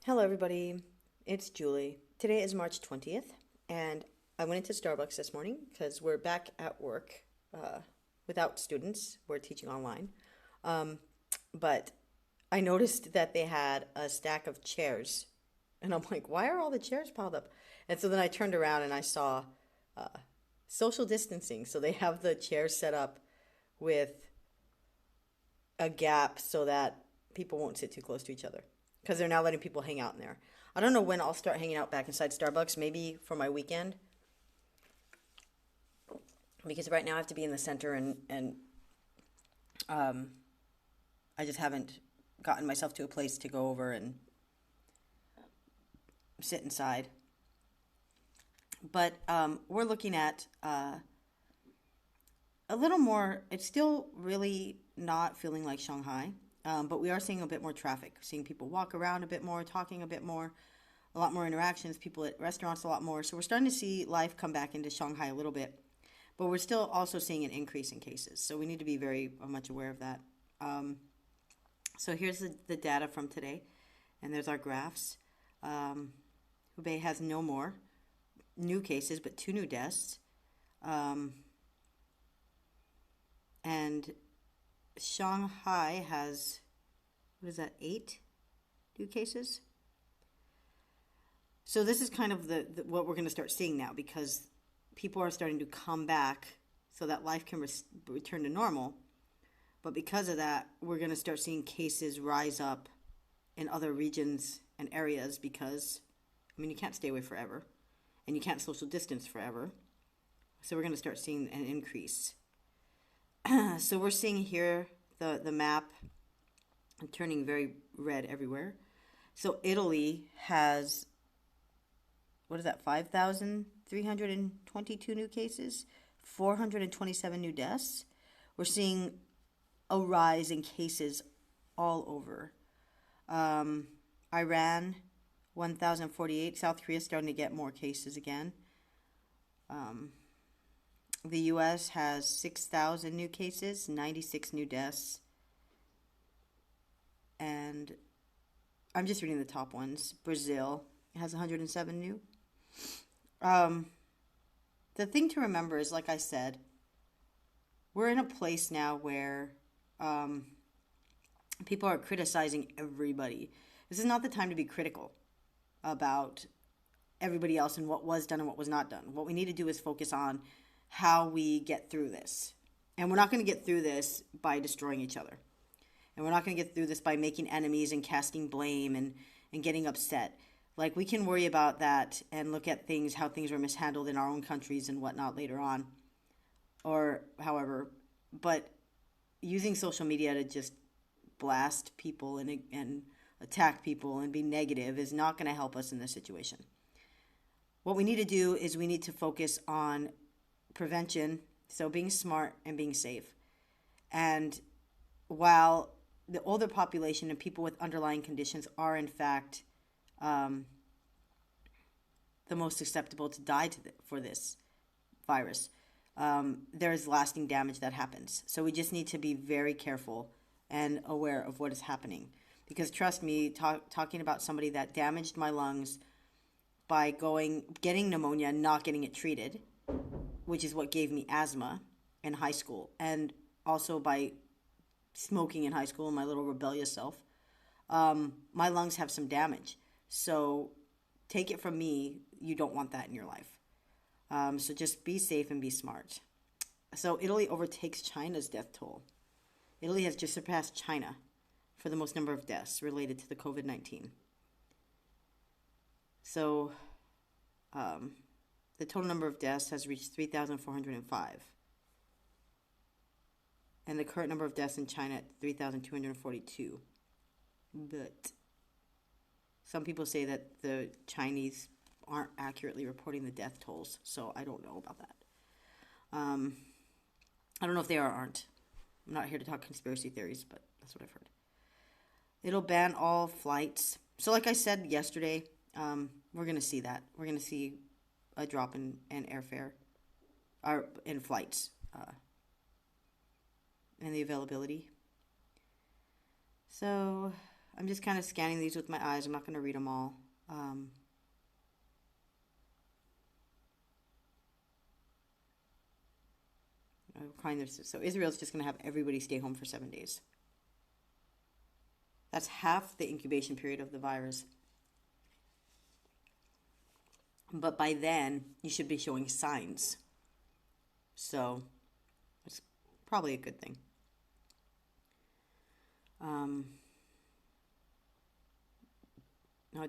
Hello, everybody. It's Julie. Today is March 20th, and I went into Starbucks this morning because we're back at work without students. We're teaching online. Um, but I noticed that they had a stack of chairs, and I'm like, why are all the chairs piled up? And so then I turned around and I saw uh, social distancing. So they have the chairs set up with a gap so that people won't sit too close to each other because they're now letting people hang out in there. I don't know when I'll start hanging out back inside Starbucks, maybe for my weekend, because right now I have to be in the center and um, I just haven't gotten myself to a place to go over and sit inside. But we're looking at a little more, it's still really not feeling like Shanghai, but we are seeing a bit more traffic, seeing people walk around a bit more, talking a bit more, a lot more interactions, people at restaurants a lot more. So we're starting to see life come back into Shanghai a little bit, but we're still also seeing an increase in cases. So we need to be very much aware of that. Um, so here's the data from today, and there's our graphs. Hubei has no more new cases, but 2 new deaths. Um, and Shanghai has, what is that, 8 new cases? So this is kind of the what we're going to start seeing now because people are starting to come back so that life can return to normal. But because of that, we're going to start seeing cases rise up in other regions and areas because, I mean, you can't stay away forever and you can't social distance forever. So we're going to start seeing an increase. So we're seeing here the map turning very red everywhere. So Italy has, what is that, 5,322 new cases, 427 new deaths. We're seeing a rise in cases all over. Iran, 1,048. South Korea starting to get more cases again. The U.S. has 6,000 new cases, 96 new deaths. And I'm just reading the top ones. Brazil has 107 new. The thing to remember is, like I said, we're in a place now where people are criticizing everybody. This is not the time to be critical about everybody else and what was done and what was not done. What we need to do is focus on how we get through this. And we're not going to get through this by destroying each other. And we're not going to get through this by making enemies and casting blame and getting upset. Like, we can worry about that and look at things, how things were mishandled in our own countries and whatnot later on. Or however, but using social media to just blast people and attack people and be negative is not going to help us in this situation. What we need to do is we need to focus on prevention, so being smart and being safe. And while the older population and people with underlying conditions are in fact the most susceptible to die for this virus, there is lasting damage that happens. So we just need to be very careful and aware of what is happening. Because trust me, talking about somebody that damaged my lungs by getting pneumonia and not getting it treated, which is what gave me asthma in high school, and also by smoking in high school, my little rebellious self, my lungs have some damage. So take it from me, you don't want that in your life. So just be safe and be smart. So Italy overtakes China's death toll. Italy has just surpassed China for the most number of deaths related to the COVID-19. So the total number of deaths has reached 3,405. And the current number of deaths in China at 3,242. But some people say that the Chinese aren't accurately reporting the death tolls, so I don't know about that. I don't know if they are or aren't. I'm not here to talk conspiracy theories, but that's what I've heard. It'll ban all flights. So like I said yesterday, we're going to see that. We're going to see a drop in airfare, or in flights, and the availability. So I'm just kind of scanning these with my eyes. I'm not going to read them all. So Israel's just going to have everybody stay home for 7 days. That's half the incubation period of the virus. But by then, you should be showing signs. So it's probably a good thing.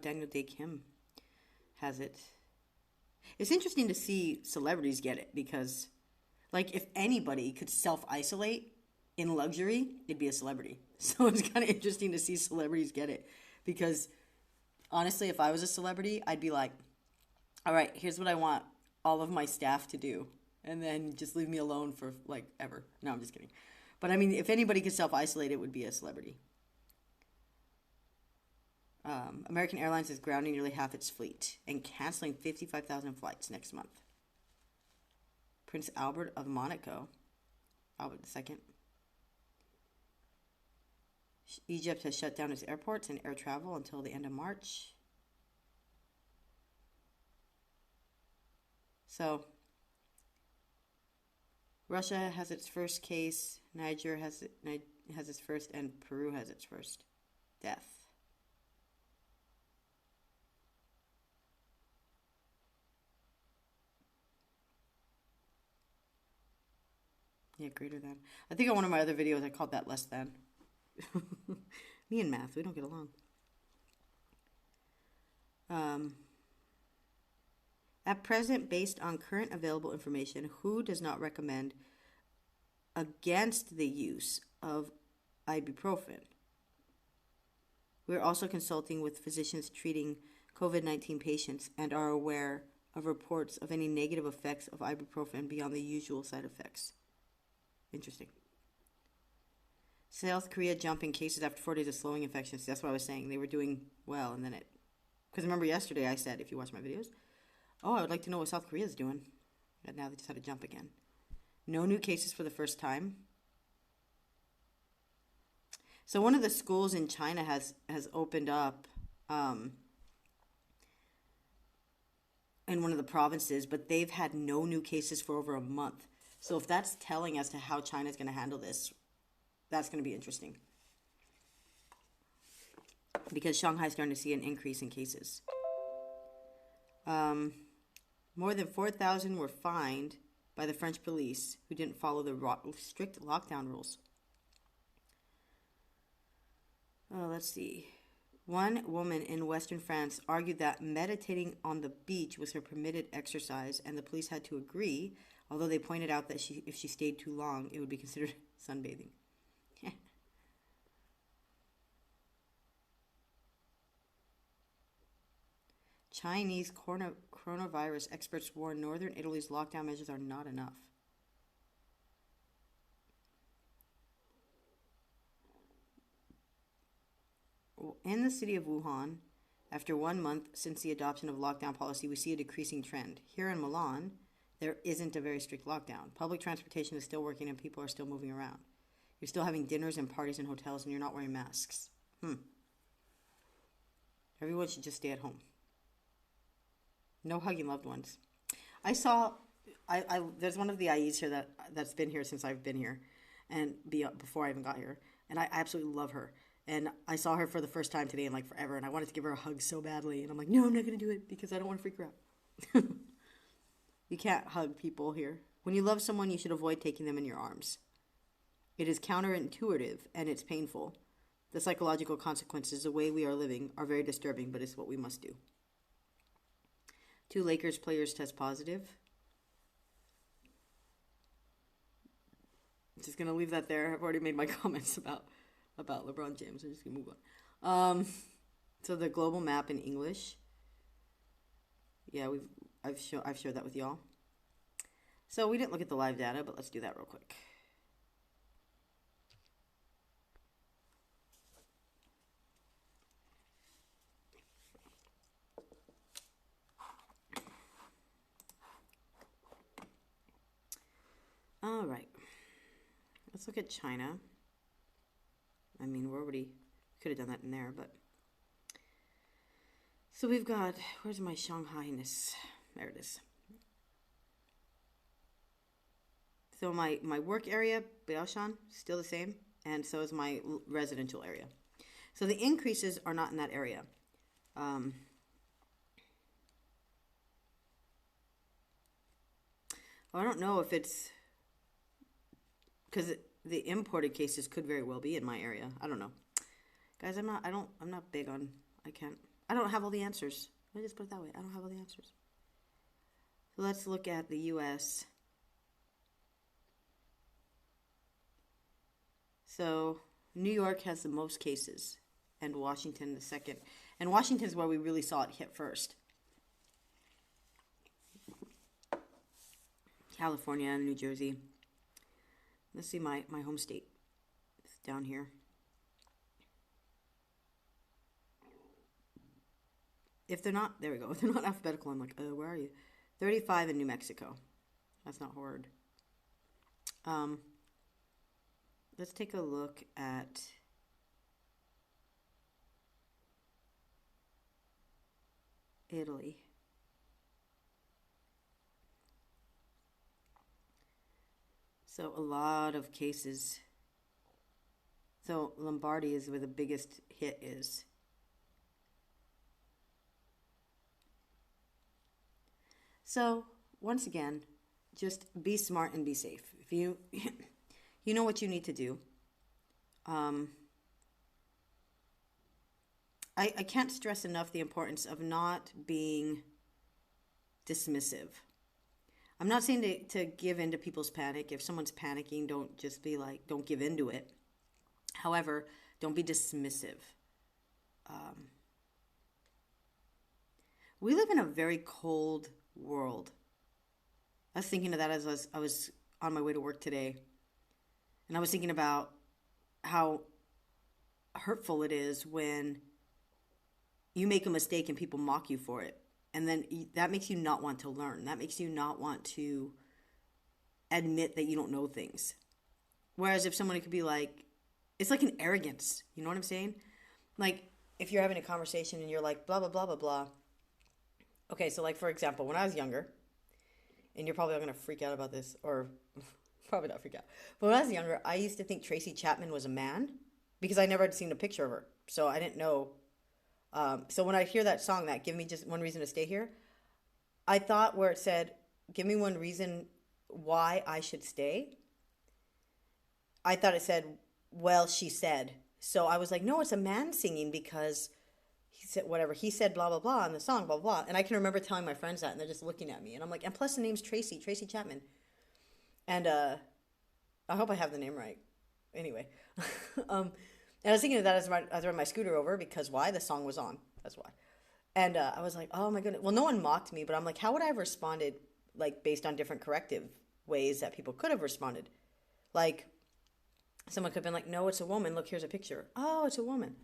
Daniel Day Kim has it. It's interesting to see celebrities get it because, like, if anybody could self-isolate in luxury, it'd be a celebrity. So it's kind of interesting to see celebrities get it because, honestly, if I was a celebrity, I'd be like, all right, here's what I want all of my staff to do. And then just leave me alone for, like, ever. No, I'm just kidding. But, I mean, if anybody could self-isolate, it would be a celebrity. American Airlines is grounding nearly half its fleet and canceling 55,000 flights next month. Prince Albert of Monaco, Albert II. Egypt has shut down its airports and air travel until the end of March. So, Russia has its first case, Niger has its first, and Peru has its first death. Yeah, greater than. I think on one of my other videos I called that less than. Me and math, we don't get along. At present, based on current available information, WHO does not recommend against the use of ibuprofen. We're also consulting with physicians treating COVID-19 patients and are aware of reports of any negative effects of ibuprofen beyond the usual side effects. Interesting. South Korea jumping cases after 4 days of slowing infections. That's what I was saying. They were doing well, and then it... Because remember yesterday I said, if you watch my videos, oh, I would like to know what South Korea is doing. And now they just had to jump again. No new cases for the first time. So one of the schools in China has opened up in one of the provinces, but they've had no new cases for over a month. So if that's telling as to how China's going to handle this, that's going to be interesting. Because Shanghai's starting to see an increase in cases. More than 4,000 were fined by the French police who didn't follow the strict lockdown rules. Let's see. One woman in Western France argued that meditating on the beach was her permitted exercise, and the police had to agree, although they pointed out that if she stayed too long, it would be considered sunbathing. Chinese coronavirus experts warn northern Italy's lockdown measures are not enough. In the city of Wuhan, after 1 month since the adoption of lockdown policy, we see a decreasing trend. Here in Milan, there isn't a very strict lockdown. Public transportation is still working and people are still moving around. You're still having dinners and parties in hotels and you're not wearing masks. Everyone should just stay at home. No hugging loved ones. I saw, there's one of the IEs here that's been here since I've been here, and before I even got here, and I absolutely love her. And I saw her for the first time today in like forever, and I wanted to give her a hug so badly, and I'm like, no, I'm not gonna do it because I don't want to freak her out. You can't hug people here. When you love someone, you should avoid taking them in your arms. It is counterintuitive and it's painful. The psychological consequences, the way we are living, are very disturbing, but it's what we must do. 2 Lakers players test positive. Just gonna leave that there. I've already made my comments about LeBron James. I'm just gonna move on. So the global map in English. Yeah, I've shared that with y'all. So we didn't look at the live data, but let's do that real quick. All right. Let's look at China. I mean, we Could have done that in there, but. So we've got, where's my Shanghai-ness? There it is. So my work area, Baoshan, still the same, and so is my residential area. So the increases are not in that area. I don't know if it's because the imported cases could very well be in my area. I don't know, guys. I'm not big on. I don't have all the answers. Let me just put it that way. I don't have all the answers. So let's look at the U.S. So New York has the most cases, and Washington the second. And Washington is where we really saw it hit first. California and New Jersey. Let's see my home state. It's down here. If they're not, there we go. If they're not alphabetical, I'm like, where are you? 35 in New Mexico. That's not hard. Let's take a look at Italy. So a lot of cases. So Lombardy is where the biggest hit is. So once again, just be smart and be safe. If you you know what you need to do. I can't stress enough the importance of not being dismissive. I'm not saying to give in to people's panic. If someone's panicking, don't just be like, don't give in to it. However, don't be dismissive. We live in a very cold world. I was thinking of that as I was on my way to work today. And I was thinking about how hurtful it is when you make a mistake and people mock you for it. And then that makes you not want to learn. That makes you not want to admit that you don't know things. Whereas if someone could be like, it's like an arrogance. You know what I'm saying? Like if you're having a conversation and you're like, blah, blah, blah, blah, blah. Okay, so like for example, when I was younger, and you're probably not going to freak out about this, or probably not freak out. But when I was younger, I used to think Tracy Chapman was a man because I never had seen a picture of her. So I didn't know. So when I hear that song, that Give Me Just One Reason to Stay Here, I thought where it said, give me one reason why I should stay. I thought it said, well, she said. So I was like, no, it's a man singing because he said whatever. He said blah, blah, blah in the song, blah, blah. And I can remember telling my friends that and they're just looking at me. And I'm like, and plus the name's Tracy Chapman. And I hope I have the name right. Anyway. And I was thinking of that as I was riding my scooter over because why? The song was on. That's why. And I was like, oh my goodness. Well, no one mocked me, but I'm like, how would I have responded like based on different corrective ways that people could have responded? Like someone could have been like, no, it's a woman. Look, here's a picture. Oh, it's a woman.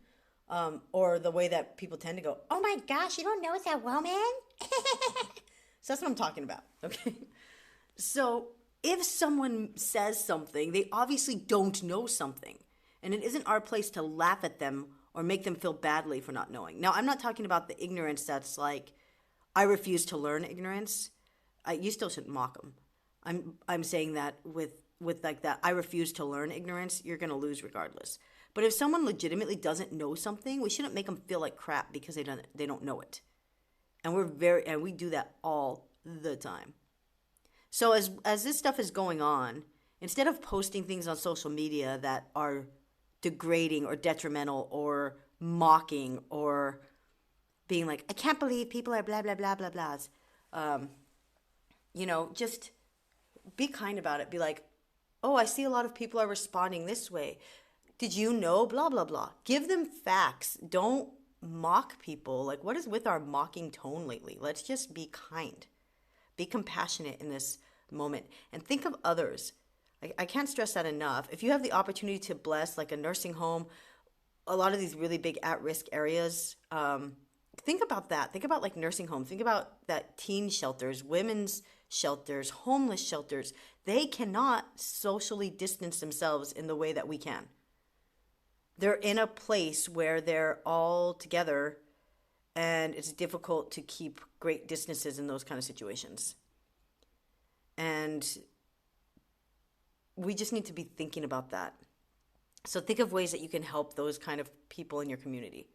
Or the way that people tend to go, oh my gosh, you don't know it's a woman? So that's what I'm talking about. Okay. So if someone says something, they obviously don't know something. And it isn't our place to laugh at them or make them feel badly for not knowing. Now, I'm not talking about the ignorance that's like, I refuse to learn ignorance. You still shouldn't mock them. I'm saying that with like that, I refuse to learn ignorance, you're going to lose regardless. But if someone legitimately doesn't know something, we shouldn't make them feel like crap because they don't know it. And we do that all the time. So as this stuff is going on, instead of posting things on social media that are degrading or detrimental or mocking or being like, I can't believe people are blah, blah, blah, blah, blahs. Just be kind about it. Be like, oh, I see a lot of people are responding this way. Did you know? Blah, blah, blah. Give them facts. Don't mock people. Like, what is with our mocking tone lately? Let's just be kind. Be compassionate in this moment. And think of others. I can't stress that enough. If you have the opportunity to bless like a nursing home, a lot of these really big at-risk areas, think about that. Think about like nursing homes. Think about that teen shelters, women's shelters, homeless shelters. They cannot socially distance themselves in the way that we can. they're in a place where they're all together, and it's difficult to keep great distances in those kind of situations. And we just need to be thinking about that. So think of ways that you can help those kind of people in your community.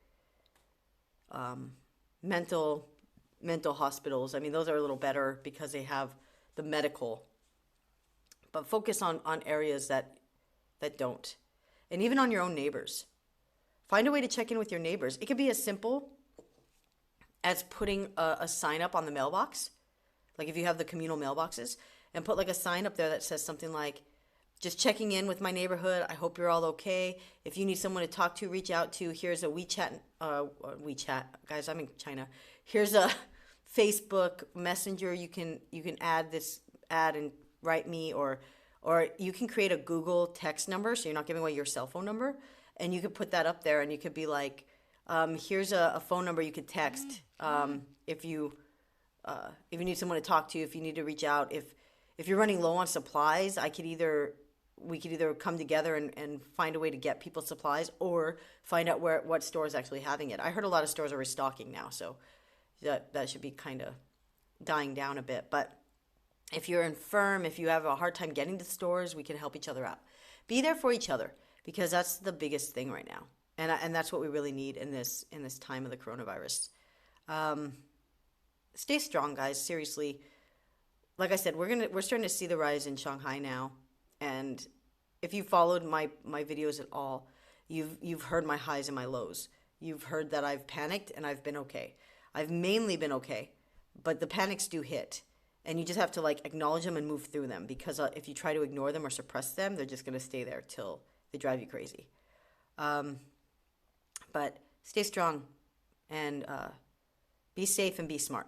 Mental hospitals. I mean, those are a little better because they have the medical. But focus on areas that don't. And even on your own neighbors. Find a way to check in with your neighbors. It could be as simple as putting a sign up on the mailbox. Like if you have the communal mailboxes, and put like a sign up there that says something like, just checking in with my neighborhood. I hope you're all okay. If you need someone to talk to, reach out to. Here's a WeChat, guys, I'm in China. Here's a Facebook Messenger. You can add and write me, or you can create a Google text number, so you're not giving away your cell phone number, and you could put that up there, and you could be like, here's a phone number you could text if you need someone to talk to, if you need to reach out, if you're running low on supplies, we could either come together and find a way to get people supplies, or find out what store is actually having it. I heard a lot of stores are restocking now, so that should be kind of dying down a bit. But if you're infirm, if you have a hard time getting to stores, we can help each other out. Be there for each other, because that's the biggest thing right now, and that's what we really need in this time of the coronavirus. Stay strong, guys. Seriously, like I said, we're starting to see the rise in Shanghai now. And if you followed my videos at all, you've heard my highs and my lows. You've heard that I've panicked and I've been okay. I've mainly been okay, but the panics do hit, and you just have to like acknowledge them and move through them, because if you try to ignore them or suppress them, they're just going to stay there till they drive you crazy. But stay strong, and be safe and be smart.